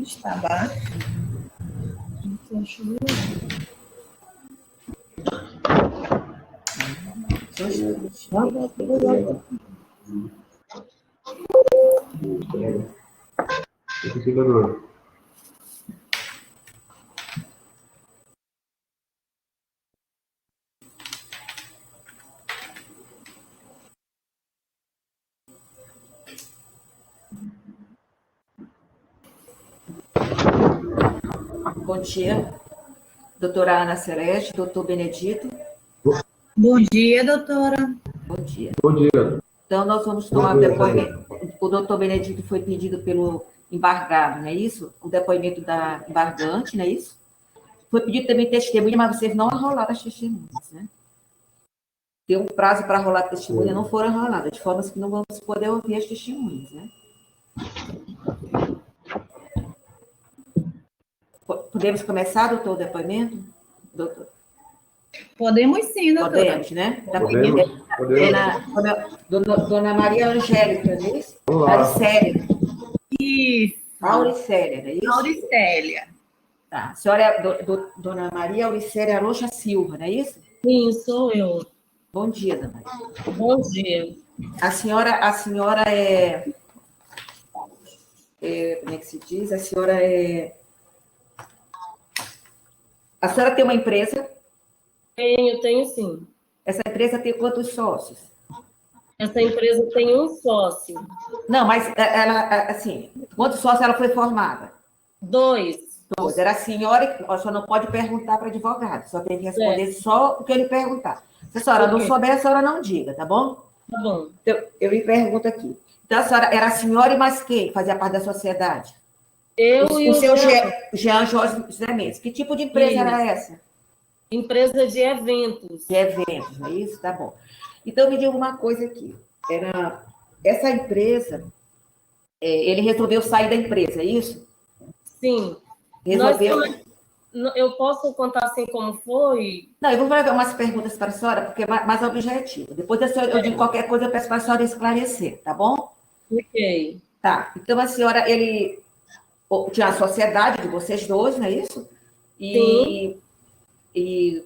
Está baixo. Bom dia, doutora Ana Celeste, doutor Benedito. Bom dia, doutora. Bom dia. Bom dia. Então, nós vamos tomar o depoimento. O doutor Benedito foi pedido pelo embargado, não é isso? O depoimento da embargante, não é isso? Foi pedido também testemunha, mas vocês não arrolaram as testemunhas, né? Tem um prazo para rolar a testemunha, não foram arroladas, de forma que não vamos poder ouvir as testemunhas, né? Podemos começar, doutor, o depoimento? Doutor? Podemos sim, doutora. Podemos, né? Da Podemos. Dona Maria Angélica, não é isso? Olá. Auricélia. Isso. Auricélia, não é isso? Auricélia. Tá. A senhora é Dona Maria Auricélia Arocha Silva, não é isso? Sim, sou eu. Bom dia, Dona Maria. Bom dia. A senhora é... Como é que se diz? A senhora tem uma empresa? Tenho sim. Essa empresa tem quantos sócios? Essa empresa tem um sócio. Não, mas ela, assim, quantos sócios ela foi formada? 2. Era a senhora, a senhora não pode perguntar para advogado, só tem que responder só o que ele perguntar. Se a senhora não souber, a senhora não diga, tá bom? Tá bom. Então, eu me pergunto aqui. Então, a senhora era a senhora e mais quem fazia parte da sociedade? Eu o seu Jean Jorge José Mendes. Que tipo de empresa era essa? Empresa de eventos. De eventos, não é isso? Tá bom. Então, me diga uma coisa aqui. Essa empresa, ele resolveu sair da empresa, é isso? Sim. Eu posso contar assim como foi? Não, eu vou fazer umas perguntas para a senhora, porque é mais objetivo. Depois da senhora, eu digo qualquer coisa, eu peço para a senhora esclarecer, tá bom? Ok. Tá. Então, a senhora, ele tinha a sociedade de vocês dois, não é isso? Sim. E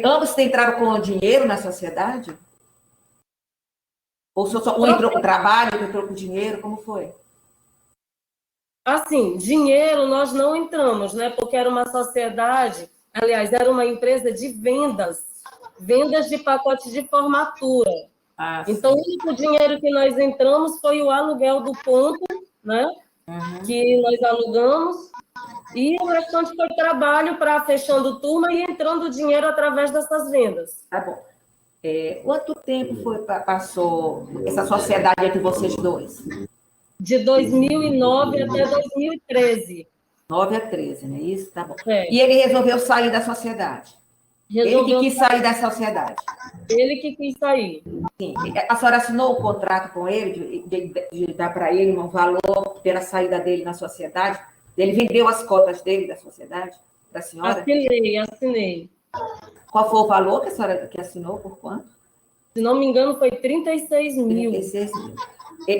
ambos entraram com dinheiro na sociedade? Ou só um entrou com trabalho, outro entrou com dinheiro? Como foi? Assim, dinheiro nós não entramos, né? Porque era uma sociedade, aliás, era uma empresa de vendas de pacote de formatura. Então, o único dinheiro que nós entramos foi o aluguel do ponto, né? Uhum. Que nós alugamos, e o restante foi trabalho para fechando turma e entrando dinheiro através dessas vendas. Tá bom. Quanto tempo passou essa sociedade entre vocês dois? De 2009 até 2013. 9 a 13, não é isso? Tá bom. E ele resolveu sair da sociedade? Ele que quis sair da sociedade? Ele que quis sair. Sim. A senhora assinou o contrato com ele, de dar para ele um valor pela saída dele na sociedade? Ele vendeu as cotas dele da sociedade para a senhora? Assinei. Qual foi o valor que a senhora assinou? Por quanto? Se não me engano, foi 36 mil. 36 mil.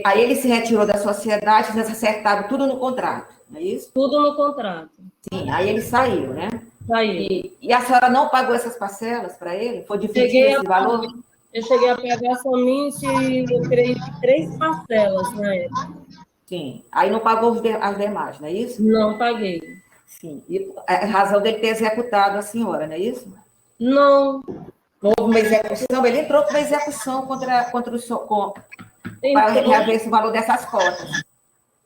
Aí ele se retirou da sociedade, vocês acertaram tudo no contrato, não é isso? Tudo no contrato. Sim, aí ele saiu, né? Saiu. E a senhora não pagou essas parcelas para ele? Foi dividir esse valor? Eu cheguei a pagar somente, eu creio, 3 parcelas na época. Sim. Aí não pagou as demais, não é isso? Não paguei. Sim. E a razão dele ter executado a senhora, não é isso? Não. Não houve uma execução? Ele entrou com uma execução contra o Socom para reaver esse valor dessas cotas.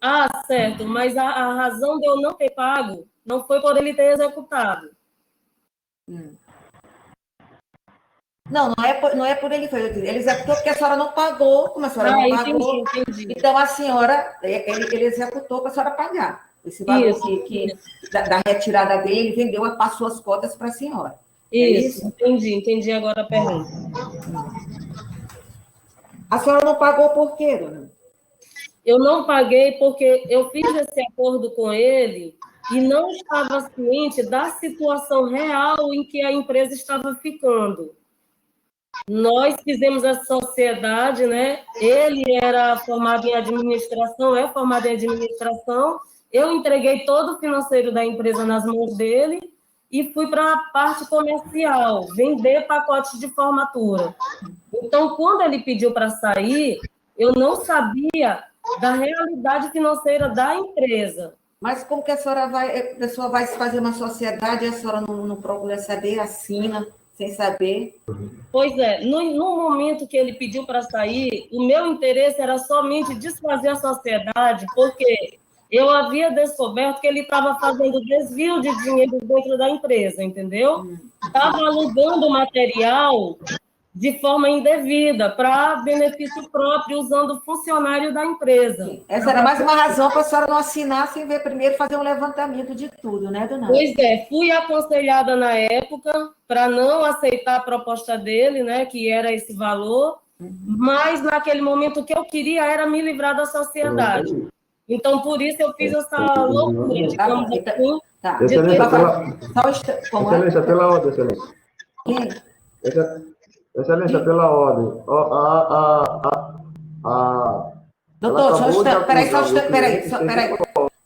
Ah, certo. Mas a razão de eu não ter pago não foi por ele ter executado. Não é por ele. Ele executou porque a senhora não pagou, como a senhora não pagou. Entendi. Então, a senhora, ele executou para a senhora pagar. Esse valor da retirada dele, ele vendeu, passou as cotas para a senhora. Isso, entendi agora a pergunta. A senhora não pagou por quê, dona? Eu não paguei porque eu fiz esse acordo com ele e não estava ciente da situação real em que a empresa estava ficando. Nós fizemos essa sociedade, né? Ele era formado em administração, é formado em administração. Eu entreguei todo o financeiro da empresa nas mãos dele e fui para a parte comercial, vender pacotes de formatura. Então, quando ele pediu para sair, eu não sabia da realidade financeira da empresa. Mas como que a pessoa vai se fazer uma sociedade e a senhora não procura saber, assina, sem saber? Pois é, no momento que ele pediu para sair, o meu interesse era somente desfazer a sociedade, porque eu havia descoberto que ele estava fazendo desvio de dinheiro dentro da empresa, entendeu? Estava alugando material de forma indevida, para benefício próprio, usando o funcionário da empresa. Essa era mais uma razão para a senhora não assinar sem ver primeiro, fazer um levantamento de tudo, né, dona? Pois é, fui aconselhada na época para não aceitar a proposta dele, né, que era esse valor, mas naquele momento o que eu queria era me livrar da sociedade. Então, por isso eu fiz essa loucura, digamos assim. Tá. Excelência, pela ordem, excelência. Excelência, pela ordem. Doutor, peraí.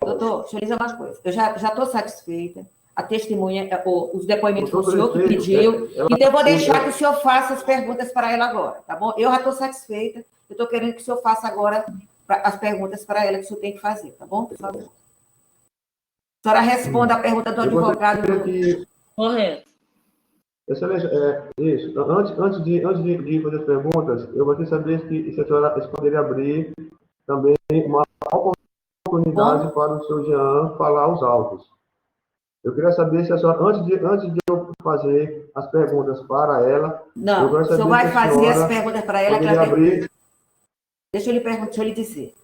Doutor, deixa eu dizer uma coisa. Eu já estou satisfeita. A testemunha, os depoimentos do senhor que pediu. Então, eu vou deixar que o senhor faça as perguntas para ela agora, tá bom? Eu já estou satisfeita. Eu estou querendo que o senhor faça agora as perguntas para ela que o senhor tem que fazer, tá bom? Por favor. A senhora responda a pergunta do advogado. Correto. Excelência, isso. Antes de fazer as perguntas, eu gostaria de saber se a senhora poderia abrir também uma oportunidade para o senhor Jean falar os autos. Eu queria saber se a senhora, antes de eu fazer as perguntas para ela... Não, o senhor vai fazer as perguntas para ela. Deixa eu lhe dizer.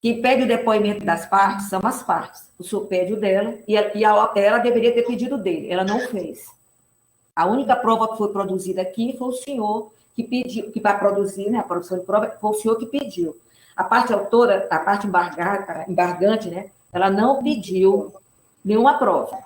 Quem pede o depoimento das partes são as partes. O senhor pede o dela e ela deveria ter pedido dele. Ela não fez. A única prova que foi produzida aqui foi o senhor que pediu, que para produzir, né, a produção de prova, foi o senhor que pediu. A parte autora, a parte embargante, né, ela não pediu nenhuma prova,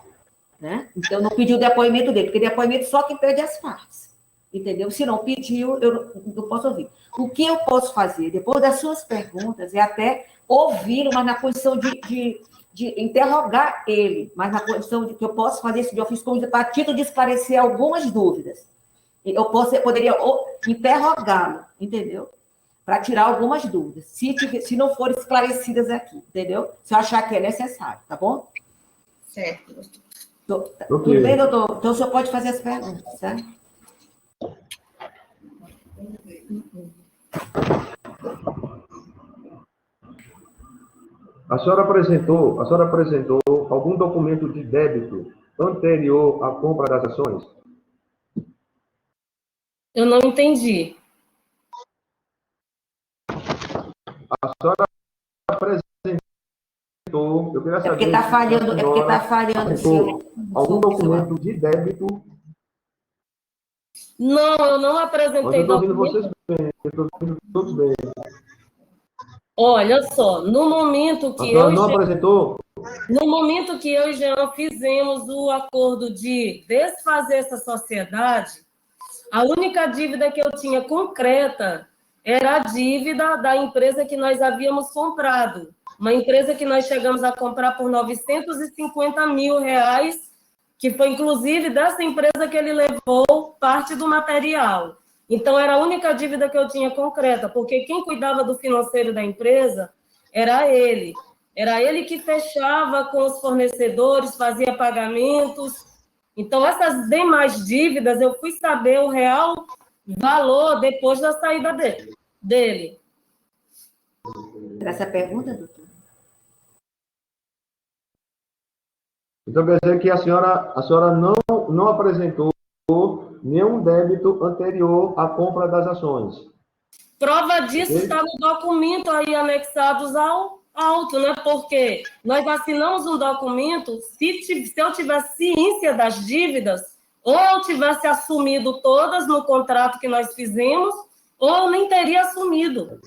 né? Então, não pediu o depoimento dele, porque depoimento só quem pede as partes, entendeu? Se não pediu, eu não posso ouvir. O que eu posso fazer, depois das suas perguntas, é até ouvi-lo, mas na posição de interrogar ele, mas na condição de que eu posso fazer esse de ofício como a título de esclarecer algumas dúvidas. Eu poderia interrogá-lo, entendeu? Para tirar algumas dúvidas, se não forem esclarecidas aqui, entendeu? Se eu achar que é necessário, tá bom? Certo. Tudo bem, doutor? Então, o senhor pode fazer as perguntas, certo? A senhora apresentou algum documento de débito anterior à compra das ações? Eu não entendi. A senhora apresentou, eu queria saber... É porque está falhando, senhor. Algum documento de débito? Não, eu não apresentei documento. Vocês bem, eu estou ouvindo todos bem. Olha só, no momento que eu e Jean fizemos o acordo de desfazer essa sociedade, a única dívida que eu tinha concreta era a dívida da empresa que nós havíamos comprado. Uma empresa que nós chegamos a comprar por R$950 mil, que foi, inclusive, dessa empresa que ele levou parte do material. Então, era a única dívida que eu tinha concreta, porque quem cuidava do financeiro da empresa era ele. Era ele que fechava com os fornecedores, fazia pagamentos. Então, essas demais dívidas, eu fui saber o real valor depois da saída dele. Essa pergunta, doutor? Então, quer dizer que a senhora não apresentou nenhum débito anterior à compra das ações. Prova disso está no documento aí anexados ao auto, né? Porque nós assinamos um documento, se eu tivesse ciência das dívidas, ou eu tivesse assumido todas no contrato que nós fizemos, ou eu nem teria assumido.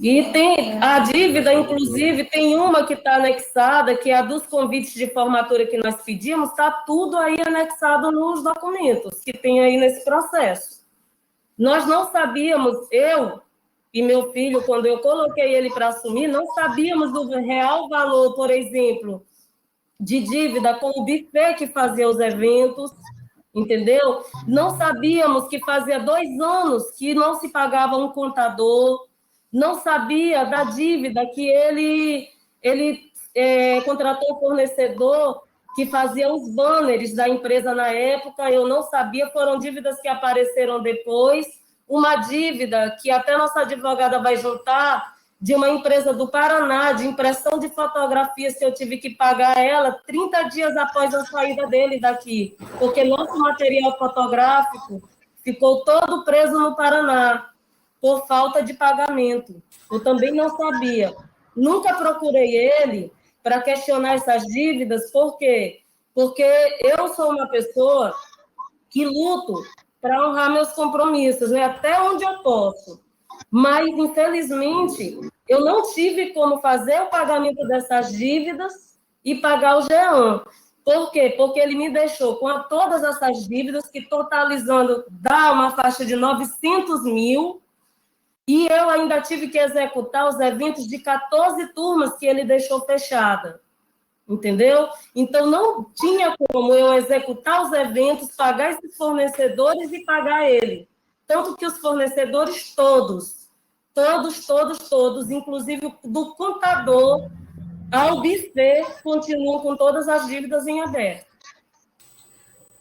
E tem a dívida, inclusive, tem uma que está anexada, que é a dos convites de formatura que nós pedimos, está tudo aí anexado nos documentos que tem aí nesse processo. Nós não sabíamos, eu e meu filho, quando eu coloquei ele para assumir, não sabíamos do real valor, por exemplo, de dívida com o buffet que fazia os eventos, entendeu? Não sabíamos que fazia 2 anos que não se pagava um contador, não sabia da dívida que ele contratou um fornecedor que fazia os banners da empresa na época, eu não sabia, foram dívidas que apareceram depois, uma dívida que até nossa advogada vai juntar, de uma empresa do Paraná, de impressão de fotografias que eu tive que pagar ela 30 dias após a saída dele daqui, porque nosso material fotográfico ficou todo preso no Paraná, por falta de pagamento. Eu também não sabia. Nunca procurei ele para questionar essas dívidas, por quê? Porque eu sou uma pessoa que luto para honrar meus compromissos, né? Até onde eu posso. Mas, infelizmente, eu não tive como fazer o pagamento dessas dívidas e pagar o Jean. Por quê? Porque ele me deixou com todas essas dívidas, que totalizando dá uma faixa de 900 mil, e eu ainda tive que executar os eventos de 14 turmas que ele deixou fechada. Entendeu? Então, não tinha como eu executar os eventos, pagar esses fornecedores e pagar ele. Tanto que os fornecedores todos, inclusive do contador ao buffet, continuam com todas as dívidas em aberto.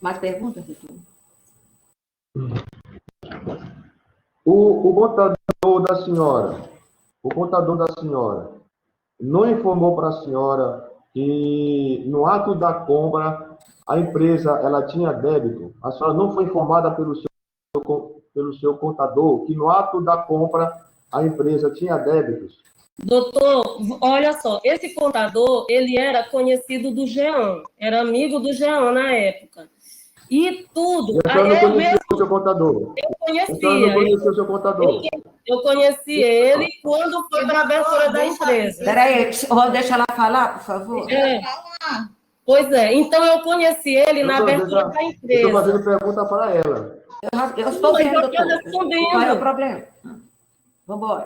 Mais perguntas, Vitor? O contador da senhora, não informou para a senhora que no ato da compra a empresa ela tinha débito? A senhora não foi informada pelo seu contador que no ato da compra a empresa tinha débitos? Doutor, olha só, esse contador, ele era conhecido do Jean, era amigo do Jean na época. E tudo. Eu não conhecia o seu contador. Eu conhecia. Eu não conhecia o seu contador. Eu conheci ele quando foi para a abertura da empresa. Peraí, vou deixar ela falar, por favor? Pois é, então eu conheci ele na abertura da empresa. Eu estou fazendo pergunta para ela. Eu estou vendo, doutor. Respondendo. Qual é o problema? Vamos embora.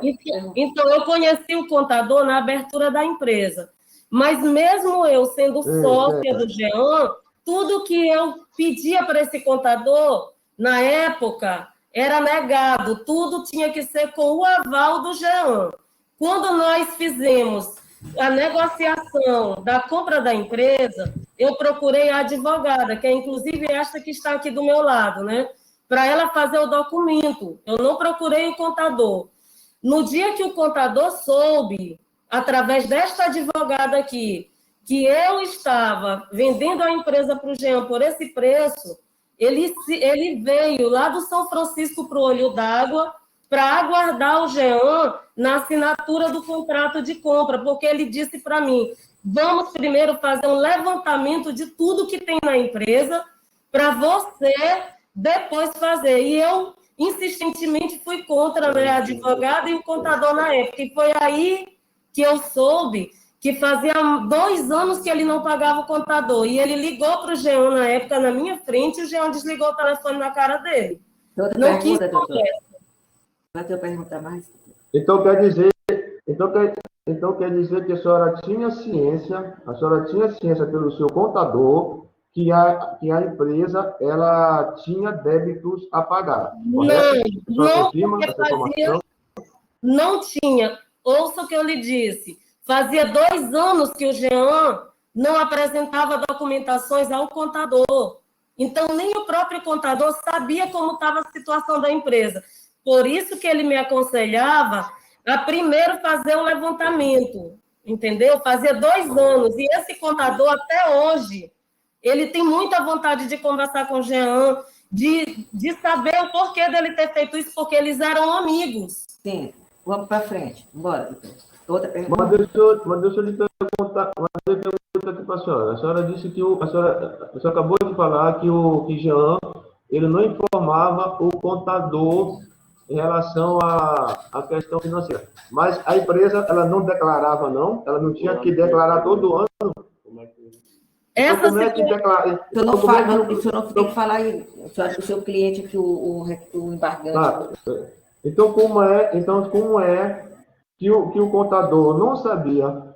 Então, eu conheci o contador na abertura da empresa. Mas mesmo eu sendo sócia do Jean, tudo que eu pedia para esse contador, na época, era negado. Tudo tinha que ser com o aval do Jean. Quando nós fizemos a negociação da compra da empresa, eu procurei a advogada, que é inclusive esta que está aqui do meu lado, né? Para ela fazer o documento. Eu não procurei o contador. No dia que o contador soube, através desta advogada aqui, que eu estava vendendo a empresa para o Jean por esse preço, ele veio lá do São Francisco para o Olho d'Água para aguardar o Jean na assinatura do contrato de compra, porque ele disse para mim, vamos primeiro fazer um levantamento de tudo que tem na empresa para você depois fazer. E eu insistentemente fui contra, né, a advogada e o contador na época. E foi aí que eu soube que fazia 2 anos que ele não pagava o contador. E ele ligou para o Jean na época, na minha frente, e o Jean desligou o telefone na cara dele. Não quis conversa. Vai ter pergunta mais? Então quer dizer que a senhora tinha ciência pelo seu contador que a empresa ela tinha débitos a pagar. Não tinha. Ouça o que eu lhe disse. Fazia 2 anos que o Jean não apresentava documentações ao contador. Então, nem o próprio contador sabia como estava a situação da empresa. Por isso que ele me aconselhava a primeiro fazer o levantamento, entendeu? Fazia 2 anos. E esse contador, até hoje, ele tem muita vontade de conversar com o Jean, de saber o porquê dele ter feito isso, porque eles eram amigos. Sim, vamos para frente. Bora, outra pergunta. Mas deixa eu lhe perguntar aqui para a senhora. A senhora disse que a senhora acabou de falar que o Jean ele não informava o contador em relação à questão financeira. Mas a empresa, ela não declarava, não? Ela não tinha que declarar todo ano? Então, como é que declara? Tu não fala, o senhor não tem que falar aí. O seu cliente aqui, o embargante. Então, como é que o contador não sabia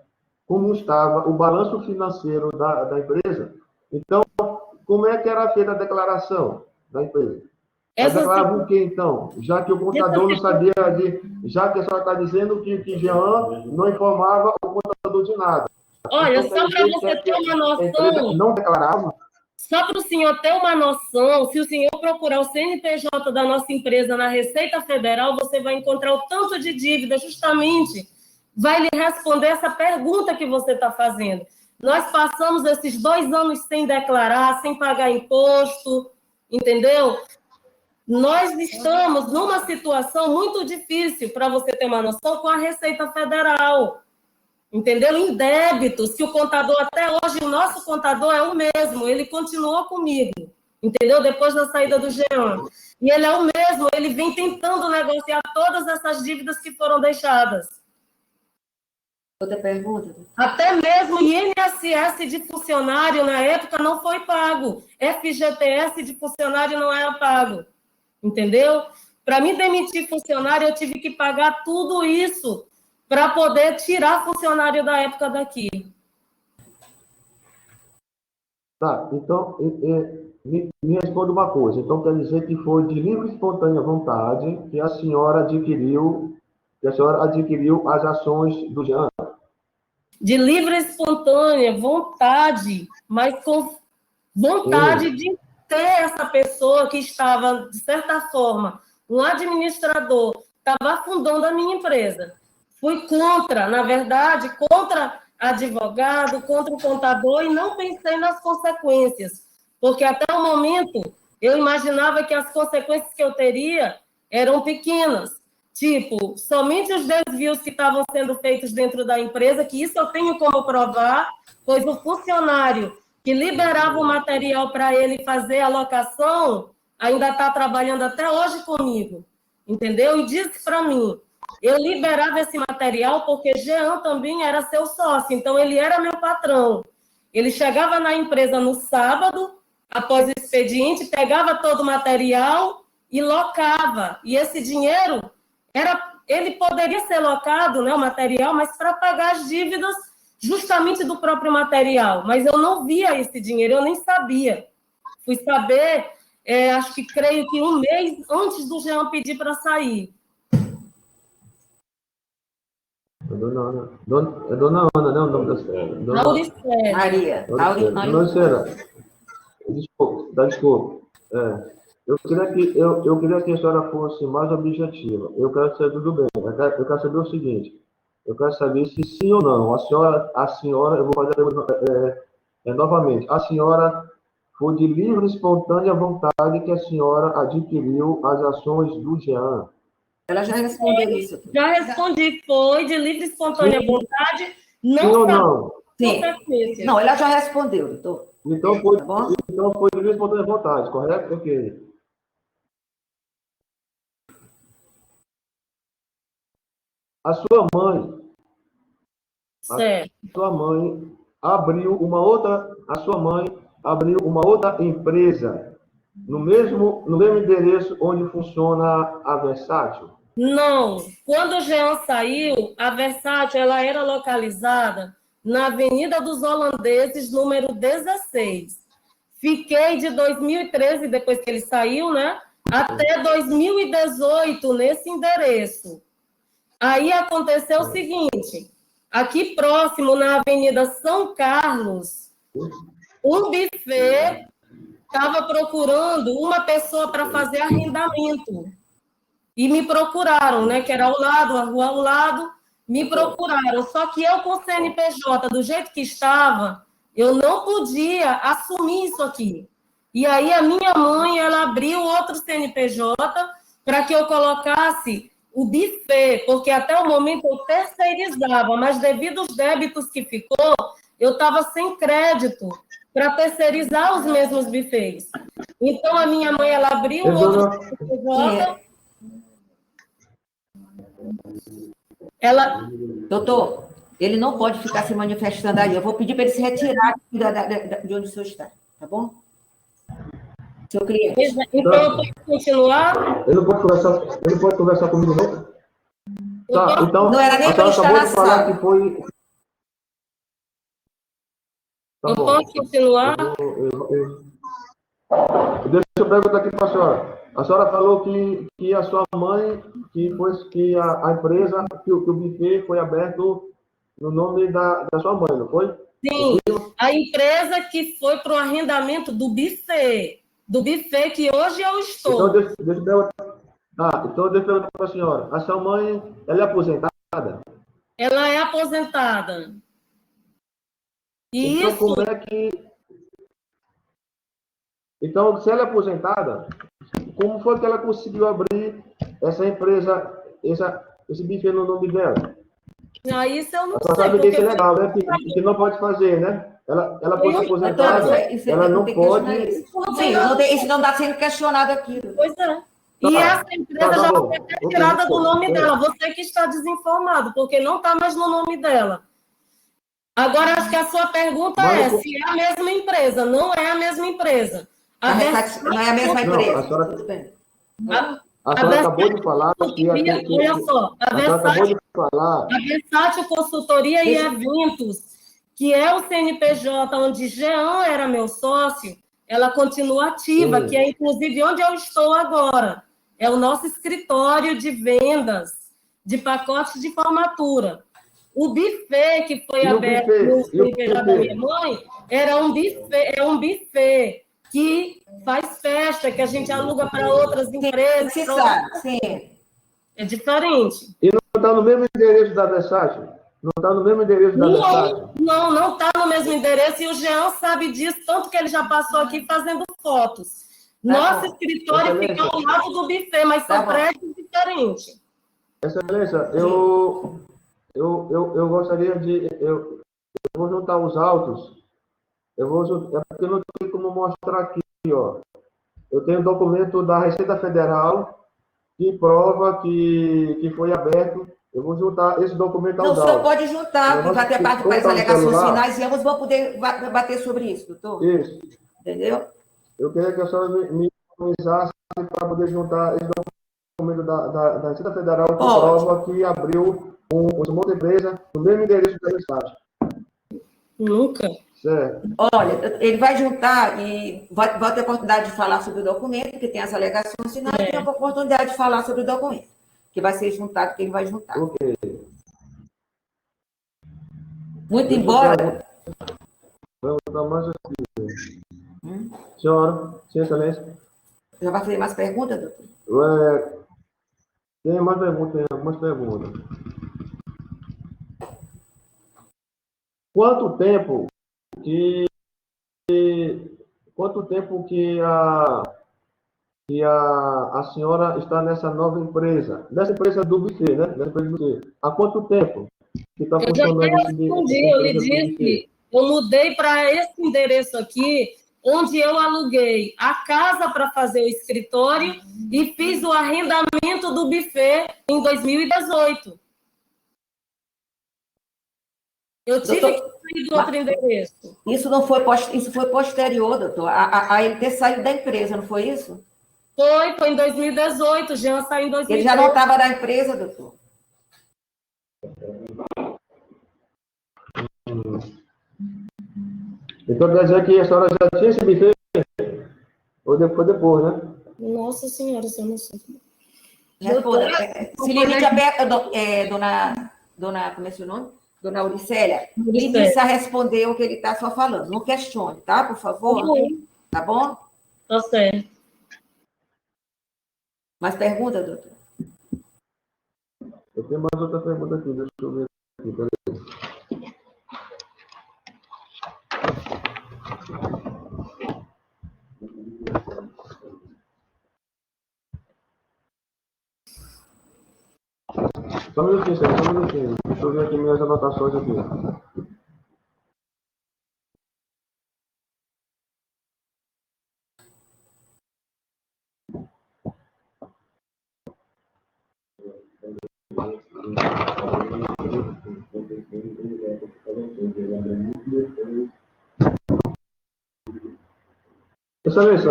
como estava o balanço financeiro da empresa? Então, como é que era feita a declaração da empresa? Ela declarava o quê, então? Já que o contador não sabia já que a senhora está dizendo que Jean não informava o contador de nada. Olha, então, só para você ter uma noção... Não declarava? Só para o senhor ter uma noção, se o senhor procurar o CNPJ da nossa empresa na Receita Federal, você vai encontrar o tanto de dívida, justamente vai lhe responder essa pergunta que você está fazendo. Nós passamos esses 2 anos sem declarar, sem pagar imposto, entendeu? Nós estamos numa situação muito difícil, para você ter uma noção, com a Receita Federal. Entendeu? Em débitos, que o contador, até hoje, o nosso contador é o mesmo, ele continuou comigo, entendeu? Depois da saída do Jean. E ele é o mesmo, ele vem tentando negociar todas essas dívidas que foram deixadas. Outra pergunta? Até mesmo INSS de funcionário, na época, não foi pago. FGTS de funcionário não era pago, entendeu? Para me demitir funcionário, eu tive que pagar tudo isso para poder tirar funcionário da época daqui. Tá, então, me responda uma coisa. Então, quer dizer que foi de livre e espontânea vontade que a senhora adquiriu as ações do Jean? De livre e espontânea vontade, mas com vontade de ter essa pessoa que estava, de certa forma, um administrador, estava afundando a minha empresa. Fui contra, na verdade, contra advogado, contra o contador e não pensei nas consequências, porque até o momento eu imaginava que as consequências que eu teria eram pequenas, tipo, somente os desvios que estavam sendo feitos dentro da empresa, que isso eu tenho como provar, pois o funcionário que liberava o material para ele fazer a locação ainda está trabalhando até hoje comigo, entendeu? E disse para mim, eu liberava esse material porque Jean também era seu sócio, então ele era meu patrão. Ele chegava na empresa no sábado, após o expediente, pegava todo o material e locava. E esse dinheiro, ele poderia ser locado, né, o material, mas para pagar as dívidas justamente do próprio material. Mas eu não via esse dinheiro, eu nem sabia. Fui saber, creio que 1 mês antes do Jean pedir para sair. Dona Ana, né? O nome da senhora? Auricélia. Maria. Dona Cera, desculpa. Eu queria que a senhora fosse mais objetiva. Eu quero saber tudo bem. Eu quero saber o seguinte. Eu quero saber se sim ou não. A senhora, eu vou fazer novamente. A senhora foi de livre e espontânea vontade que a senhora adquiriu as ações do Jean. Ela já respondeu isso. Já respondi, foi de livre e espontânea vontade, não sim ou não? Sim. Não, ela já respondeu, doutor. Então foi de livre e espontânea vontade, correto? Ok. A sua mãe, certo. A sua mãe abriu uma outra empresa no mesmo endereço onde funciona a Versátil? Não. Quando o Jean saiu, a Versátil ela era localizada na Avenida dos Holandeses, número 16. Fiquei de 2013, depois que ele saiu, né, até 2018 nesse endereço. Aí aconteceu o seguinte, aqui próximo, na Avenida São Carlos, um buffet estava procurando uma pessoa para fazer arrendamento. E me procuraram, né? Que era ao lado, a rua ao lado, me procuraram. Só que eu, com o CNPJ, do jeito que estava, eu não podia assumir isso aqui. E aí a minha mãe, ela abriu outro CNPJ para que eu colocasse o buffet, porque até o momento eu terceirizava, mas devido aos débitos que ficou, eu estava sem crédito para terceirizar os mesmos buffets. Então, a minha mãe, ela abriu outro CNPJ... Ela, Doutor, ele não pode ficar se manifestando aí. Eu vou pedir para ele se retirar aqui de onde o senhor está, tá bom? Seu cliente. então, eu posso continuar? Ele pode conversar comigo, não? Tá, então, Não era nem a para senhora ele estar acabou na de falar sala. que foi... Tá Eu bom. posso continuar? Deixa eu perguntar aqui para a senhora. A senhora falou que a sua mãe, que a empresa, que o buffet foi aberto no nome da sua mãe, não foi? Sim, a empresa que foi para o arrendamento do buffet que hoje eu Então, estou. deixa eu perguntar. Então, deixa eu perguntar para a senhora. A sua mãe, ela é aposentada? Ela é aposentada. E Então, isso, como é que... Então, se ela é aposentada, como foi que ela conseguiu abrir essa empresa, esse buffet no nome dela? isso eu não A senhora sei, sabe que isso porque é legal, né? Que não pode fazer, né? Ela foi aposentada, ela não pode... Isso não está sendo questionado aqui. Pois é. E essa empresa já bom. foi retirada do nome dela. Você que está desinformado, porque não está mais no nome dela. Agora, acho que a sua pergunta se é a mesma empresa. Não é a mesma empresa. Não é a mesma empresa. A senhora acabou de falar que... Olha só, a Versátil Consultoria e Eventos, que é o CNPJ onde Jean era meu sócio, ela continua ativa, que é inclusive onde eu estou agora. É o nosso escritório de vendas de pacotes de formatura. O buffet que foi aberto no CNPJ da minha mãe é um buffet que faz festa, que a gente aluga para outras empresas. Sim. É diferente. E não está no mesmo endereço da Versátil? Não está no mesmo endereço da Versátil? Não está no mesmo endereço, e o Jean sabe disso, tanto que ele já passou aqui fazendo fotos. Nosso escritório fica ao lado do buffet, mas são prédios diferentes. Excelência, eu gostaria de... Eu vou juntar os autos. É porque eu não tenho como mostrar aqui, ó. Eu tenho documento da Receita Federal que prova que foi aberto. Eu vou juntar esse documento aos autos. Não, o senhor pode juntar, porque vai ter parte para as alegações finais e ambos vão poder bater sobre isso, doutor. Isso. Entendeu? Eu queria que a senhora me autorizasse para poder juntar esse documento da Receita Federal que prova que abriu uma empresa no mesmo endereço da Estado. Nunca. Certo. Olha, ele vai juntar e vai ter oportunidade de falar sobre o documento, que tem as alegações finais, e tem a oportunidade de falar sobre o documento, que vai ser juntado, que ele vai juntar. Ok. Muito embora... Vamos dar mais aqui. Senhora, Sim, Excelência. Já vai fazer mais perguntas, doutor? Tem mais perguntas, tem algumas perguntas. Quanto tempo que a senhora está nessa nova empresa? Nessa empresa do buffet, né? Nessa empresa do buffet. Há quanto tempo que está funcionando eu lhe disse, eu mudei para esse endereço aqui, onde eu aluguei a casa para fazer o escritório e fiz o arrendamento do buffet em 2018. Eu tive que sair do outro endereço. Isso foi posterior, doutor, a ele ter saído da empresa, não foi isso? Foi em 2018, Jean saiu em 2018. Ele já não estava na empresa, doutor. Então quer dizer que a senhora já tinha esse buffet? Ou depois, né? Nossa Senhora, eu não sei. Se limite a dona, como é seu nome? Dona Auricélia, limite a responder o que ele está só falando. Não questione, tá? Por favor. Tá bom? Tá certo. Mais pergunta, doutor? Eu tenho mais outra pergunta aqui, deixa eu ver aqui, peraí. Só um minutinho, só um minutinho. Deixa eu ver aqui minhas anotações aqui. Excelência,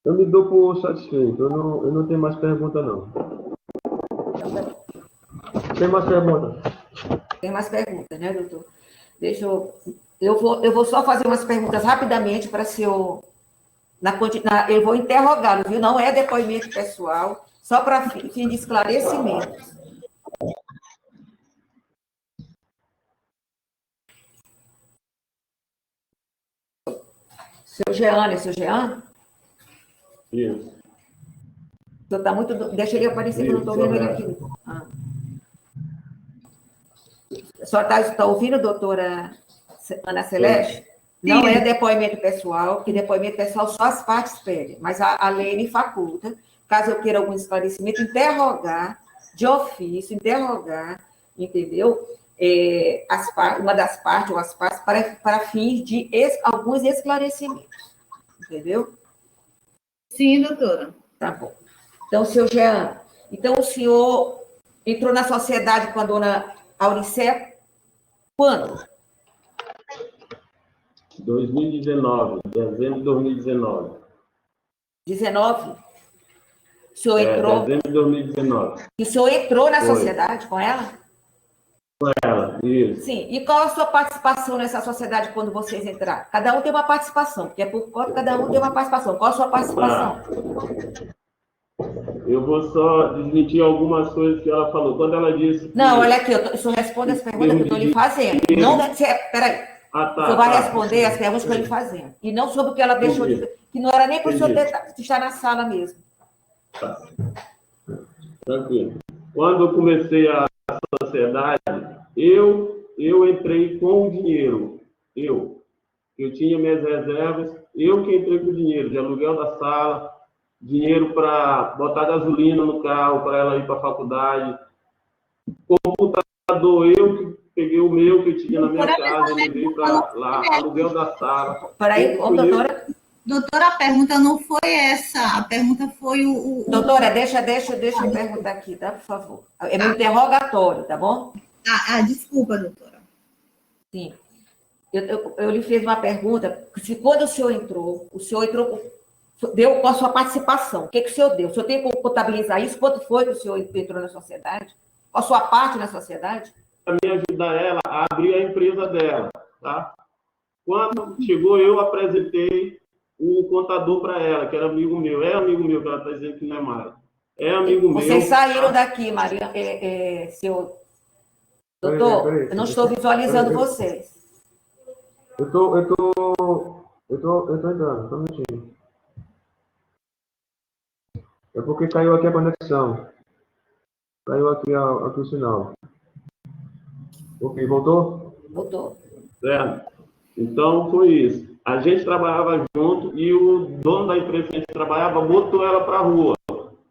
eu me dou por satisfeito. Eu não tenho mais pergunta, não. Tem mais pergunta? Tem mais perguntas, né, doutor? Eu vou só fazer umas perguntas rapidamente para o senhor. Eu vou interrogá-lo, viu? Não é depoimento pessoal, só para fim de esclarecimento. Seu Jean, é seu Jean? Isso. Então, tá muito... Deixa ele aparecer, que eu não estou vendo ele aqui. A senhora está ouvindo, doutora Ana Celeste? Sim. Não é depoimento pessoal, porque depoimento pessoal só as partes pedem, mas a lei me faculta, caso eu queira algum esclarecimento, interrogar, de ofício, entendeu? Uma das partes ou as partes para fins de alguns esclarecimentos, entendeu? Sim, doutora. Tá bom. Então, seu Jean, o senhor entrou na sociedade com a dona Auricé quando? 2019, dezembro de 2019. 19? O senhor entrou? Dezembro de 2019. E o senhor entrou na sociedade com ela? Com ela, isso. Sim. E qual a sua participação nessa sociedade quando vocês entraram? Cada um tem uma participação, porque é por cota, cada um tem uma participação. Qual a sua participação? Eu vou só desmentir algumas coisas que ela falou. Quando ela disse... Não, olha aqui, o senhor responde as perguntas que eu estou lhe fazendo. Não, peraí. O senhor vai responder as perguntas que eu estou lhe fazendo. E não sobre o que ela deixou de... Que não era nem para o senhor estar na sala mesmo. Tá. Tranquilo. Quando eu comecei a sociedade, eu entrei com o dinheiro. Eu tinha minhas reservas, eu que entrei com o dinheiro de aluguel da sala, dinheiro para botar gasolina no carro, para ela ir para a faculdade, computador, eu que peguei o meu que eu tinha na minha casa, levei para lá, aluguel da sala. Peraí, doutora? Doutora, a pergunta não foi essa, a pergunta foi Doutora, deixa eu perguntar aqui, tá, por favor. É meu interrogatório, tá bom? Desculpa, doutora. Sim. Eu lhe fiz uma pergunta, se quando o senhor entrou deu com a sua participação. O que o senhor deu? O senhor tem como contabilizar isso? Quanto foi que o senhor entrou na sociedade? Qual a sua parte na sociedade? Para me ajudar ela a abrir a empresa dela, tá? Quando chegou, eu apresentei o contador para ela, que era amigo meu. É amigo meu, que ela está dizendo que não é mais. É amigo meu. Vocês saíram daqui, Maria, seu... Doutor, peraí, eu não estou visualizando vocês. Eu tô entrando, só um minutinho. É porque caiu aqui a conexão. Caiu aqui o sinal. Ok, voltou? Voltou. Certo. Então, foi isso. A gente trabalhava junto e o dono da empresa que a gente trabalhava botou ela para a rua,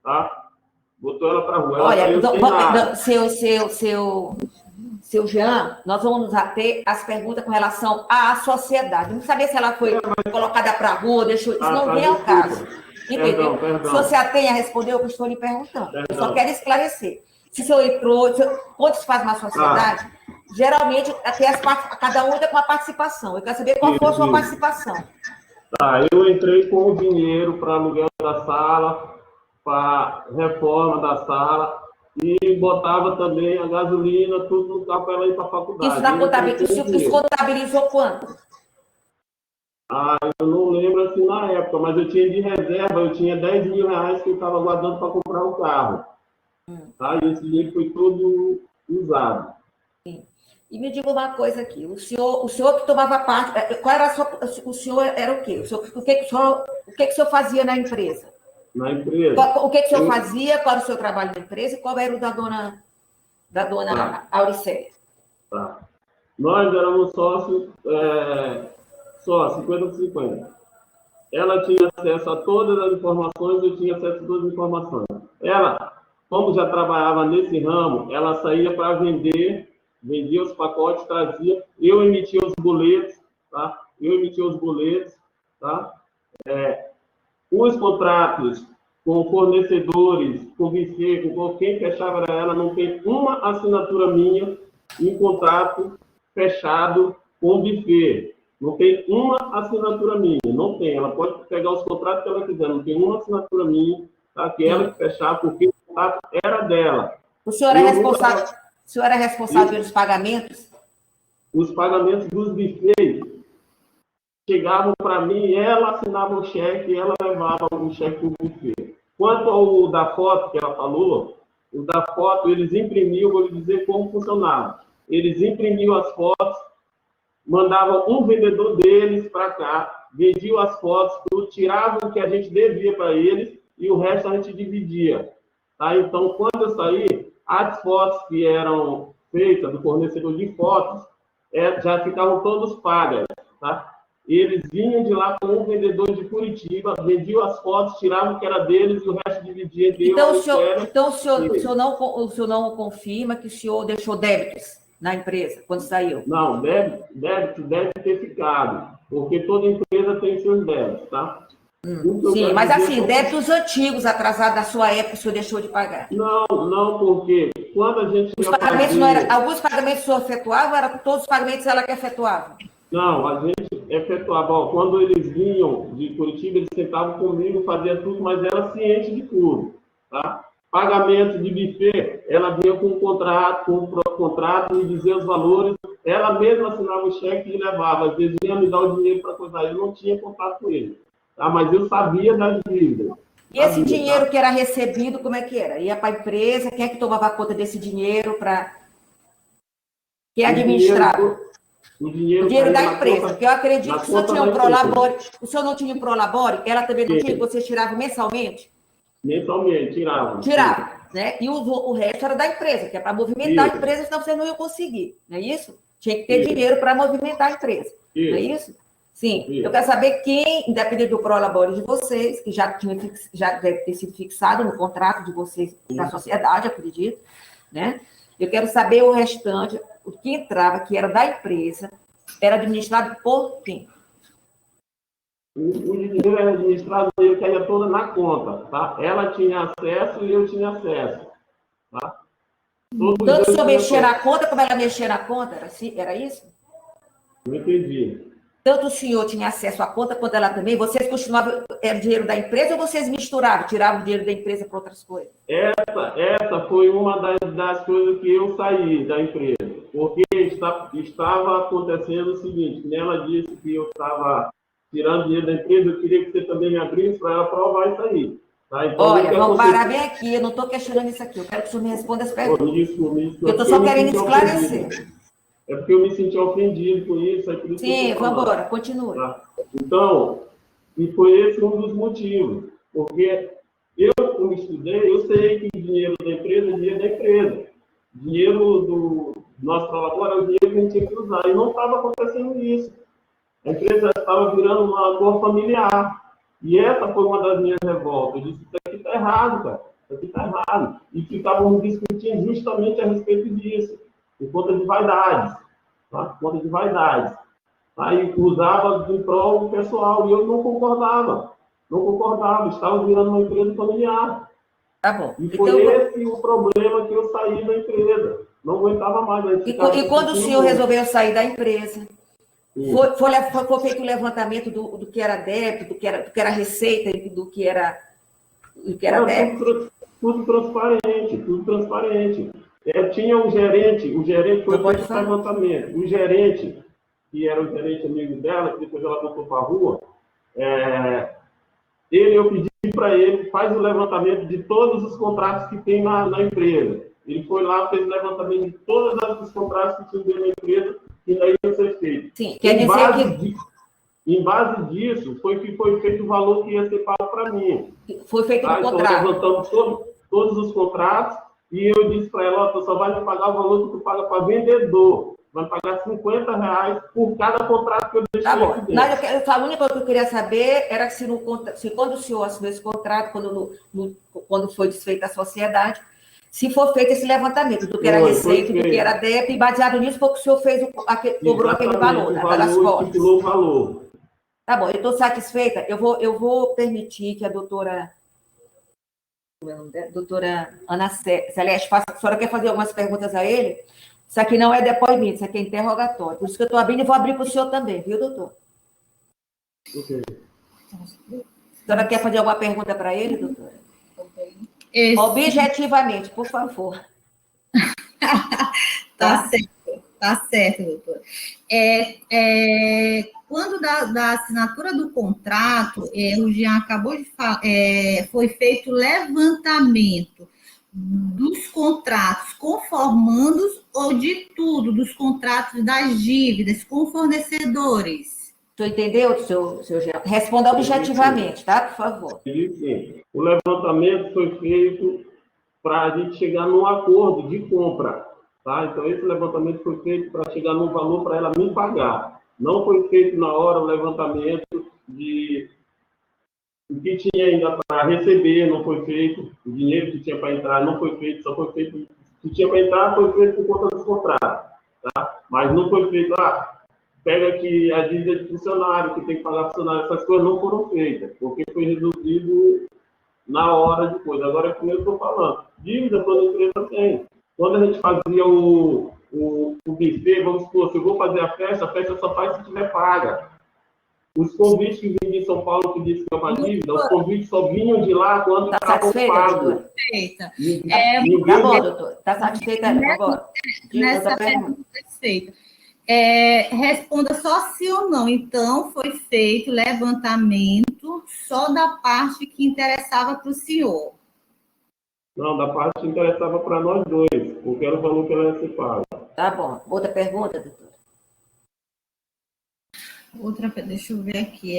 tá? Botou ela para a rua. Olha, seu Jean, nós vamos ater as perguntas com relação à sociedade. Não saber se ela foi colocada para a rua, deixou... Isso não vem ao caso. Entendeu? Perdão. Se você atém a responder o que eu estou lhe perguntando. Eu só quero esclarecer. Se o senhor entrou... Quando se faz uma sociedade, geralmente, cada um entra com uma participação. Eu quero saber qual foi a sua participação. Tá, eu entrei com o dinheiro para aluguel da sala, para reforma da sala, e botava também a gasolina, tudo no carro para ela ir para a faculdade. Isso na contabilidade. Isso contabilizou quanto? Eu não lembro assim na época, mas eu tinha de reserva, eu tinha 10 mil reais que eu estava guardando para comprar o carro. Tá? E esse dinheiro foi todo usado. Sim. E me diga uma coisa aqui, o senhor que tomava parte, qual era o senhor era o quê? O que o senhor fazia na empresa? Na empresa? O que o senhor fazia, qual era o seu trabalho na empresa e qual era o da dona Auricéia? Tá. Nós éramos sócios, só 50-50. Ela tinha acesso a todas as informações, eu tinha acesso a todas as informações. Ela, como já trabalhava nesse ramo, ela saía para vendia os pacotes, trazia, eu emitia os boletos, tá? Os contratos com fornecedores, com VC, com quem fechava era ela, não tem uma assinatura minha em contrato fechado com buffet. Não tem uma assinatura minha, não tem. Ela pode pegar os contratos que ela quiser, não tem uma assinatura minha, tá? Que ela que fechar, porque o contrato era dela. O senhor é responsável pelos pagamentos? Os pagamentos dos buffets chegavam para mim, ela assinava o cheque, ela levava o cheque para o buffet. Quanto ao da foto que ela falou, o da foto, eles imprimiam, vou lhe dizer como funcionava. Eles imprimiam as fotos, mandavam um vendedor deles para cá, vendiam as fotos, tiravam o que a gente devia para eles e o resto a gente dividia. Tá? Então, quando eu saí, as fotos que eram feitas do fornecedor de fotos já ficavam todas pagas. Tá? Eles vinham de lá com um vendedor de Curitiba, vendiam as fotos, tiravam o que era deles e o resto dividia entre Então, eu, o senhor não confirma que o senhor deixou débitos na empresa quando saiu? Não, débito deve ter ficado, porque toda empresa tem seus débitos, tá? Sim, mas assim, débitos antigos, atrasados da sua época, o senhor deixou de pagar? Não, porque quando a gente Os pagamentos não eram, alguns pagamentos o senhor efetuava, era todos os pagamentos ela que efetuava? Não, a gente efetuava. Ó, quando eles vinham de Curitiba, eles sentavam comigo, fazia tudo, mas era ciente de tudo, tá? Pagamento de buffet, ela vinha com um contrato, e dizia os valores, ela mesma assinava o cheque e levava. Às vezes ia me dar o dinheiro para coisar, eu não tinha contato com ele, tá? Mas eu sabia das dívidas. E esse dinheiro que era recebido, como é que era? Ia para a empresa, quem é que tomava conta desse dinheiro para... Quem administrava? O dinheiro da empresa, porque eu acredito que o senhor tinha um Prolabore. O senhor não tinha um Prolabore? Ela também não tinha? Você tirava mensalmente? Mensalmente, tirava. Tirava, né? E o resto era da empresa, que é para movimentar a empresa, senão você não ia conseguir, não é isso? Tinha que ter dinheiro para movimentar a empresa, não é isso? Sim. Eu quero saber quem, independente do Prolabore de vocês, que já deve ter sido fixado no contrato de vocês da sociedade, acredito, né? Eu quero saber o restante, o que entrava, que era da empresa, era administrado por quem? O dinheiro era administrado, ele caía toda na conta, tá? Ela tinha acesso e eu tinha acesso, tá? Tanto o senhor mexia na conta, como ela mexia na conta? Era isso? Não entendi. Tanto o senhor tinha acesso à conta, quanto ela também? Vocês continuavam, era dinheiro da empresa ou vocês misturavam, tiravam o dinheiro da empresa para outras coisas? Essa foi uma das coisas que eu saí da empresa, porque estava acontecendo o seguinte, ela disse que eu estava tirando dinheiro da empresa, eu queria que você também me abrisse para ela provar isso aí. Tá? Então, olha, vamos parar bem aqui, eu não estou questionando isso aqui, eu quero que o senhor me responda as perguntas. Eu estou só querendo esclarecer. É porque eu me senti ofendido com isso. É por isso. Sim, vamos embora, continue. Tá? Então, e foi esse um dos motivos. Porque eu, como estudei, eu sei que o dinheiro da empresa é dinheiro da empresa. Dinheiro do nosso Prolabore é o dinheiro que a gente tinha que usar. E não estava acontecendo isso. A empresa estava virando uma dor familiar. E essa foi uma das minhas revoltas. Eu disse, isso aqui está errado, cara. Isso aqui está errado. E ficávamos discutindo justamente a respeito disso. Por conta de vaidades. Tá? Por conta de vaidades. Aí usava em prol pessoal. E eu não concordava. Não concordava. Estava virando uma empresa familiar. Tá bom. E foi esse o problema que eu saí da empresa. Não aguentava mais. E quando o senhor resolveu sair da empresa? Foi feito o levantamento do que era débito, do que era receita e do que era débito? Tudo transparente. Tinha um gerente foi feito esse levantamento. O gerente, que era o gerente amigo dela, que depois ela voltou para a rua, eu pedi para ele, faz o levantamento de todos os contratos que tem na empresa. Ele foi lá, fez o levantamento de todos os contratos que tinha na empresa, e daí ia ser feito. Sim, quer dizer que... Em base disso, foi que foi feito o valor que ia ser pago para mim. Foi feito no contrato. Então, levantamos todos os contratos, e eu disse para ela, tu só vai me pagar o valor que tu paga para vendedor. Vai pagar R$50 por cada contrato que eu deixei. Tá bom. A única coisa que eu queria saber era se quando o senhor assinou esse contrato, quando foi desfeita a sociedade, se for feito esse levantamento do que era receita, do que era débito, e baseado nisso, foi que o senhor cobrou aquele valor, das cotas. O valor. Tá bom, eu estou satisfeita. Eu vou permitir que a doutora Ana Celeste faça. A senhora quer fazer algumas perguntas a ele? Isso aqui não é depoimento, isso aqui é interrogatório. Por isso que eu estou abrindo e vou abrir para o senhor também, viu, doutor? Ok. A senhora quer fazer alguma pergunta para ele, doutora? Objetivamente, por favor. Tá certo, doutor. Quando da assinatura do contrato, o Jean acabou de falar, foi feito levantamento dos contratos conformandos ou de tudo, dos contratos das dívidas com fornecedores? O senhor entendeu, seu Jean? Responda objetivamente, tá? Por favor. Sim. O levantamento foi feito para a gente chegar num acordo de compra, tá? Então, esse levantamento foi feito para chegar num valor para ela me pagar. Não foi feito na hora o levantamento de o que tinha ainda para receber, não foi feito. O dinheiro que tinha para entrar não foi feito, só foi feito o que tinha para entrar, foi feito por conta dos contratos, tá? Mas não foi feito, pega aqui a dívida de funcionário, que tem que pagar funcionário, essas coisas não foram feitas, porque foi resolvido na hora depois. Agora é como eu estou falando. Dívida toda empresa tem. Quando a gente fazia o buffet, vamos supor, se eu vou fazer a festa só faz se tiver paga. Os convites que vinham de São Paulo, que disse que é uma dívida, os convites só vinham de lá quando estavam pagos. Satisfeita. Tá bom, doutor. Está satisfeita? Agora. Nessa pergunta feita. Responda só sim ou não. Então, foi feito levantamento só da parte que interessava para o senhor. Não, da parte que interessava para nós dois, porque era o valor que ela ia ser paga. Tá bom. Outra pergunta, doutor? Deixa eu ver aqui.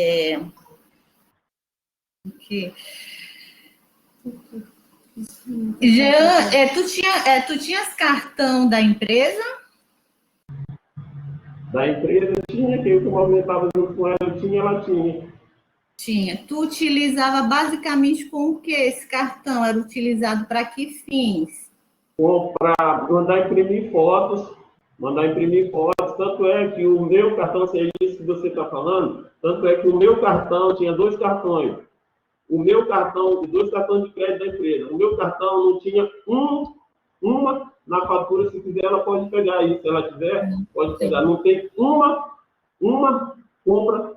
Jean, tu tinhas cartão da empresa? Da empresa tinha, que eu movimentava junto com ela, ela tinha. Tinha. Tu utilizava basicamente com o que esse cartão? Era utilizado para que fins? Para mandar imprimir fotos, tanto é que o meu cartão, se é isso que você está falando, tanto é que o meu cartão tinha 2 cartões. O meu cartão, 2 cartões de crédito da empresa. O meu cartão não tinha uma na fatura, se quiser, ela pode pegar aí. Se ela tiver, pode pegar. Não tem uma compra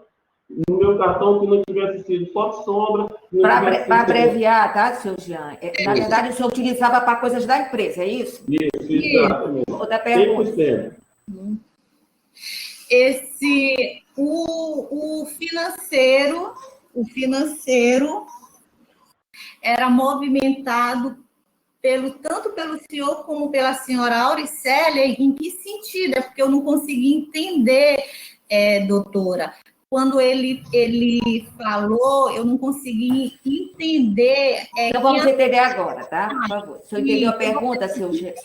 no meu cartão que não tivesse sido foto sombra. Para abreviar, tá, seu Jean? Na verdade, o senhor utilizava para coisas da empresa, é isso? Isso, exatamente. Outra pergunta. 100%. O financeiro era movimentado tanto pelo senhor como pela senhora Auricélia. Em que sentido? É porque eu não consegui entender, doutora. Quando ele falou, eu não consegui entender. Então, vamos entender agora, tá? Por favor. O senhor entendeu a pergunta, seu Jean?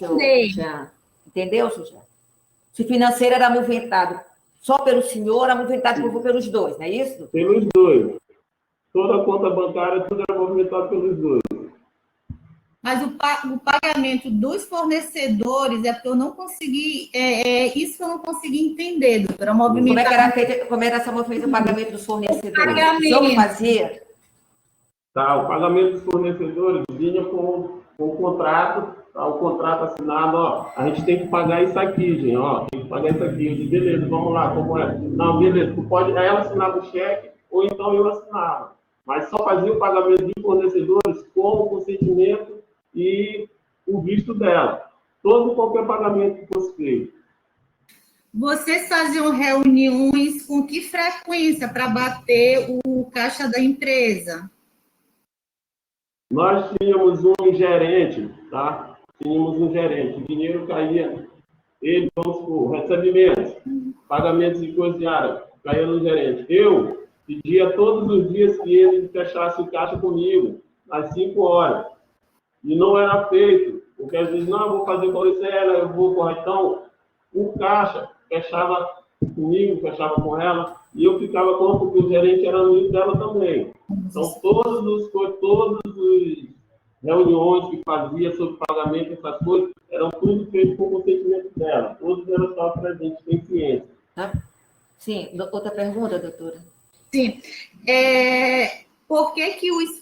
Entendeu, seu Jean? Se o financeiro era movimentado só pelo senhor, era movimentado pelos dois, não é isso? Pelos dois. Toda a conta bancária, tudo era movimentado pelos dois. Mas o pagamento dos fornecedores é porque eu não consegui, isso que eu não consegui entender, doutora. Como era feito o pagamento dos fornecedores? O senhor fazia? Tá, o pagamento dos fornecedores vinha com o contrato, tá, o contrato assinado, a gente tem que pagar isso aqui, gente, tem que pagar isso aqui. Eu disse, beleza, vamos lá, como é? Não, beleza, tu pode, aí ela assinava o cheque, ou então eu assinava. Mas só fazia o pagamento de fornecedores com o consentimento e o visto dela. Qualquer pagamento que fosse feito. Vocês faziam reuniões com que frequência para bater o caixa da empresa? Nós tínhamos um gerente, tá? Tínhamos um gerente. O dinheiro caía, vamos supor, recebimentos, pagamentos de coisa diária, caía no gerente. Eu pedia todos os dias que ele fechasse o caixa comigo, às 5 horas. E não era feito, porque às vezes, não, eu vou fazer com ela, eu vou com então, o caixa fechava comigo, fechava com ela, e eu ficava com, porque o gerente era amigo dela também. Então, todas as reuniões que fazia sobre pagamento, essas coisas, eram tudo feito com o consentimento dela. Todos eram só presentes, sem ciência. Sim, outra pergunta, doutora? Sim. Por que os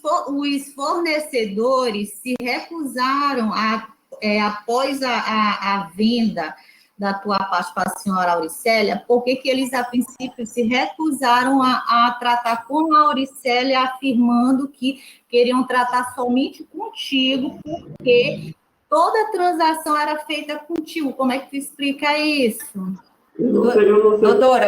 fornecedores se recusaram, após a venda, da tua parte para a senhora Auricélia, por que eles, a princípio, se recusaram a tratar com a Auricélia, afirmando que queriam tratar somente contigo, porque toda transação era feita contigo. Como é que tu explica isso? Eu não sei Doutora,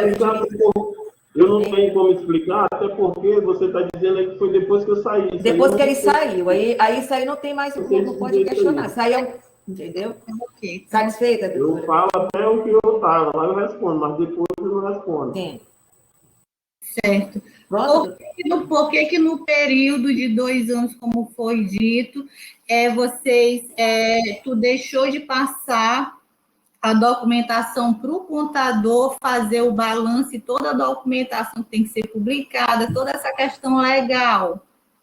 eu não tenho como explicar, até porque você está dizendo aí que foi depois que eu saí. Depois que ele saiu, aí isso aí não tem mais, não pode questionar. Saiu, entendeu? Ok. Satisfeita, doutora? Eu falo até o que eu estava, lá eu respondo, mas depois eu não respondo. Sim. Certo. Por que no período de 2 anos, como foi dito, tu deixou de passar a documentação para o contador fazer o balanço e toda a documentação que tem que ser publicada, toda essa questão legal,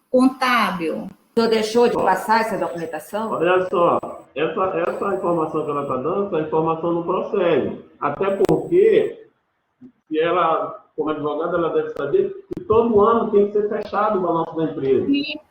contábil? O senhor deixou de passar essa documentação? Olha só, essa informação que ela está dando, essa informação não procede. Até porque, se ela, como advogada, ela deve saber que todo ano tem que ser fechado o balanço da empresa.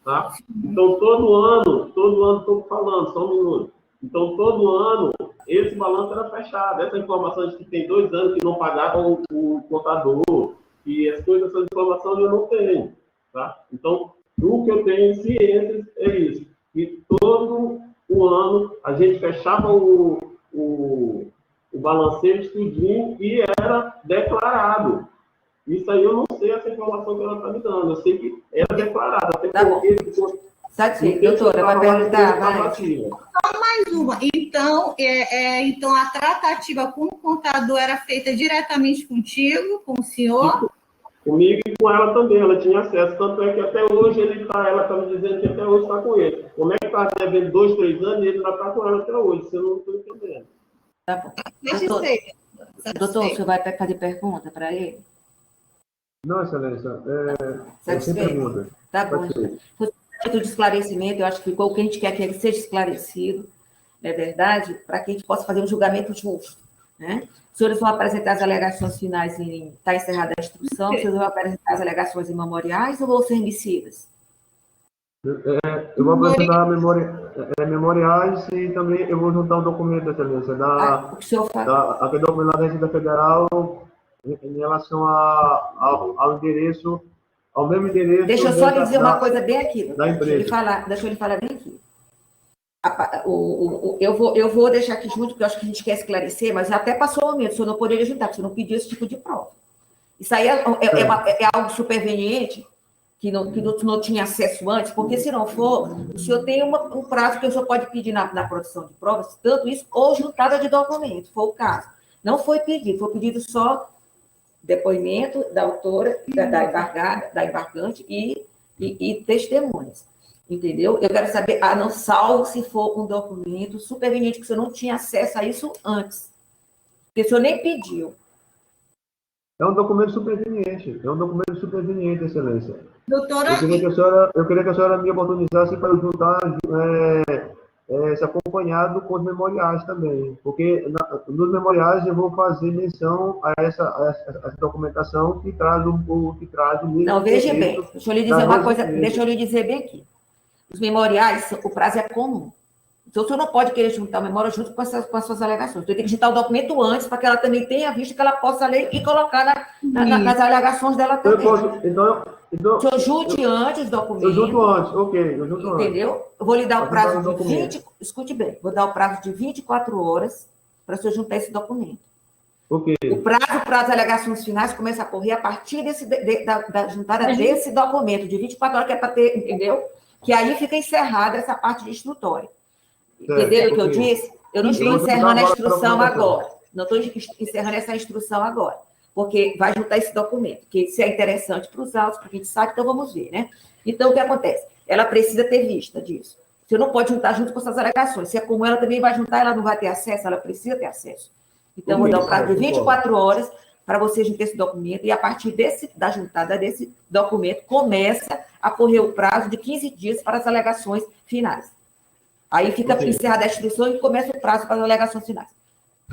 Tá? Então, todo ano, estou falando, só um minuto. Então, todo ano, esse balanço era fechado. Essa informação de que tem 2 anos que não pagavam o contador, e essas informações eu não tenho. Tá? Então, o que eu tenho em ciências é isso. Que todo o ano a gente fechava o balanceio tudinho e era declarado. Isso aí eu não sei essa informação que ela está me dando. Eu sei que era declarado. Até tá porque satisfeito, doutora, vai perguntar, vai. Só mais uma. Então, a tratativa com o contador era feita diretamente contigo, com o senhor? Comigo e com ela também, ela tinha acesso. Tanto é que até hoje ela está me dizendo que até hoje está com ele. Como é que está devendo 2, 3 anos e ele ainda está com ela até hoje? Isso eu não estou entendendo. Tá bom. Doutor, o senhor vai fazer pergunta para ele? Não, excelência. Sem pergunta. Tá bom. De esclarecimento, eu acho que ficou o que a gente quer que ele seja esclarecido, não é verdade? Para que a gente possa fazer um julgamento justo, né? Os senhores vão apresentar as alegações finais está encerrada a instrução, os senhores vão apresentar as alegações em memoriais ou vão ser remissivas? Eu vou apresentar memoriais e também eu vou juntar um documento, excelência, O que o senhor fala? aquele documento da Receita Federal em relação ao endereço, ao mesmo endereço. Deixa eu só lhe dizer uma coisa bem aqui. Da empresa. Deixa eu lhe falar bem aqui. Eu vou deixar aqui junto, porque eu acho que a gente quer esclarecer, mas até passou o momento, o senhor não poderia juntar, porque o senhor não pediu esse tipo de prova. Isso aí é algo superveniente, que não tinha acesso antes, porque se não for, o senhor tem um prazo que o senhor pode pedir na produção de provas, tanto isso, ou juntada de documentos, se for o caso. Não foi pedido só depoimento da autora, da embargada, da embargante e testemunhas. Entendeu? Eu quero saber, não salvo se for um documento superveniente, que o senhor não tinha acesso a isso antes. Porque o senhor nem pediu. É um documento superveniente. Excelência. Doutora... Eu queria que a senhora me oportunizasse para eu juntar, se acompanhado com os memoriais também. Porque nos memoriais eu vou fazer menção a essa documentação que traz o mesmo. Não, veja bem, deixa eu lhe dizer uma coisa, deixa eu lhe dizer bem aqui. Os memoriais, o prazo é comum. Então, o senhor não pode querer juntar a memória junto com as suas alegações. Então, tem que juntar o documento antes, para que ela também tenha visto, que ela possa ler e colocar nas alegações dela também. Então, o senhor junte antes os documentos. Eu junto antes, ok. Entendeu? Eu vou lhe dar o prazo de 20... Escute bem, vou dar o prazo de 24 horas para o senhor juntar esse documento. Ok. O prazo para as alegações finais começa a correr a partir da juntada desse documento, de 24 horas, que é para ter, entendeu? Que aí fica encerrada essa parte de instrutório. Entendeu o que eu disse? Eu não estou encerrando a instrução agora. Não estou encerrando essa instrução agora. Porque vai juntar esse documento, que isso é interessante para os autos, porque a gente sabe, então vamos ver, né? Então, o que acontece? Ela precisa ter vista disso. Você não pode juntar junto com essas alegações. Se é como ela também vai juntar, ela não vai ter acesso, ela precisa ter acesso. Então, vou dar um prazo de 24 horas para você juntar esse documento, e a partir da juntada desse documento, começa a correr o prazo de 15 dias para as alegações finais. Aí fica encerrada a instrução e começa o prazo para as alegações finais.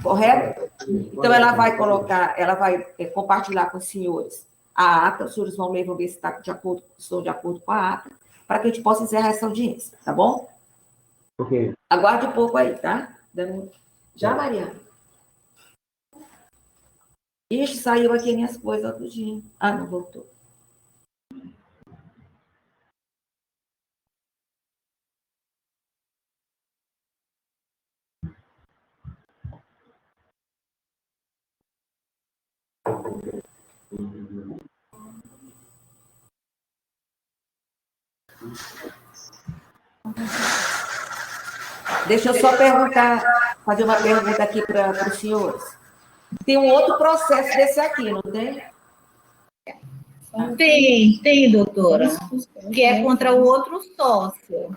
Correto? Então, ela vai compartilhar com os senhores a ata, os senhores vão ler, vão ver se estão de acordo com a ata, para que a gente possa encerrar essa audiência, tá bom? Ok. Aguarde um pouco aí, tá? Já, Mariana? Ixi, saiu aqui minhas coisas outro dia. Ah, não voltou. Deixa eu só fazer uma pergunta aqui para os senhores. Tem um outro processo desse aqui, não tem? Tem, doutora. Que é contra o outro sócio.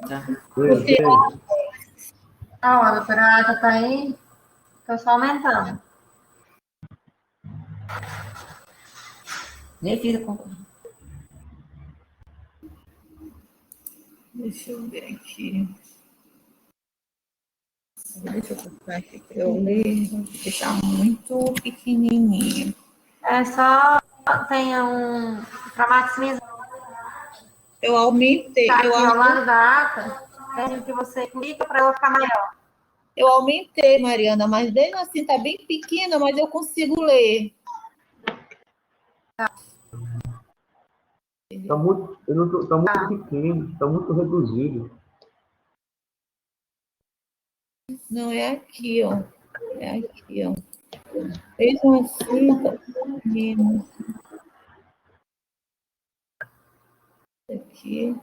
Tá. Porque Ó, a doutora Ata tá aí. Tô só aumentando. Nem fiz a conta. Deixa eu ver aqui. Deixa eu colocar aqui para eu ler, porque está muito pequenininho. É só tem para maximizar Eu aumentei. aqui ao lado da ata, tem que você clica para ela ficar maior. Eu aumentei, Mariana, mas mesmo assim está bem pequena, mas eu consigo ler. Está muito pequeno, está muito reduzido. Não, é aqui, ó. É aqui, ó. Mesmo assim, tá pequeno. Aqui.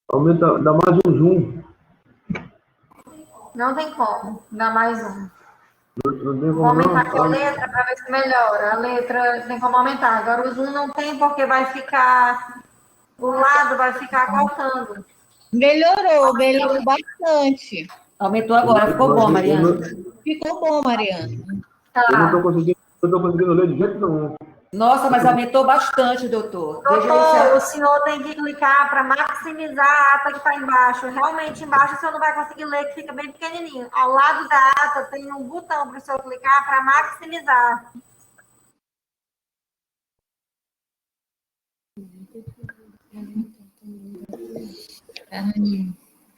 Aumenta, dá mais um zoom. Não tem como, dá mais um. Não tem Vou como aumentar aqui a não. letra para ver se melhora. A letra tem como aumentar. Agora o zoom não tem porque vai ficar, o lado vai ficar cortando. Melhorou bastante. Aumentou agora, ficou bom, Mariana. Ficou bom, Mariana. Tá. Eu não estou conseguindo ler de jeito nenhum. Nossa, mas aumentou bastante, doutor. Doutor, o senhor tem que clicar para maximizar a ata que está embaixo. Realmente, embaixo o senhor não vai conseguir ler, que fica bem pequenininho. Ao lado da ata tem um botão para o senhor clicar para maximizar.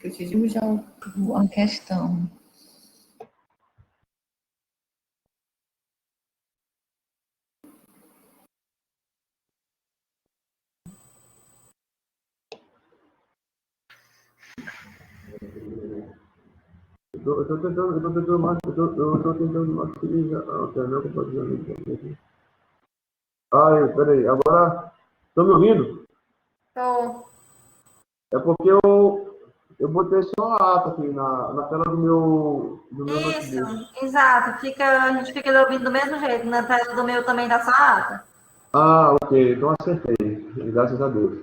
Eu te digo já uma questão. Eu estou tentando maximizar. Não compartilhamento. Peraí, agora. Estão me ouvindo? Tô. É porque eu botei só a ata aqui na tela do meu notebook. Isso, exato. A gente fica ouvindo do mesmo jeito. Na tela do meu também dá só a ata. Ah, ok. Então acertei. Graças a Deus.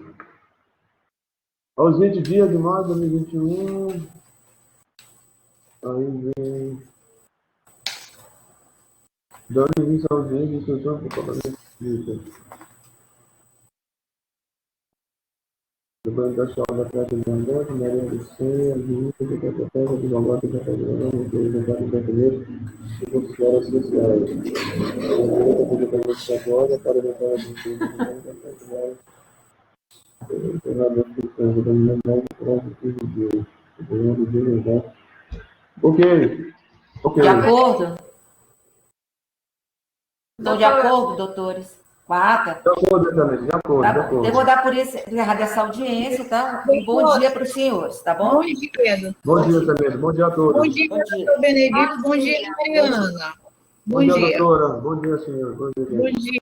Aos 20 dias de maio de 2021. Aí vem. Dando início ao dia de instrução para o pagamento de documentação da prática de mandato, na área de senha, de uso de protocolo, de mandato de representação, de identidade brasileira e considerações sociais. A direita publicamente agora para evitar a disciplina Ok. De acordo? Estão de acordo, doutores? Com a ata? De acordo, de acordo. Eu vou dar por encerrada essa audiência, tá? E bom dia para os senhores, tá bom? Bom dia. Bom dia, também. Bom dia a todos. Bom dia, doutor Benedito. Bom dia, Mariana. Bom dia, doutora. Bom dia, senhor. Bom dia.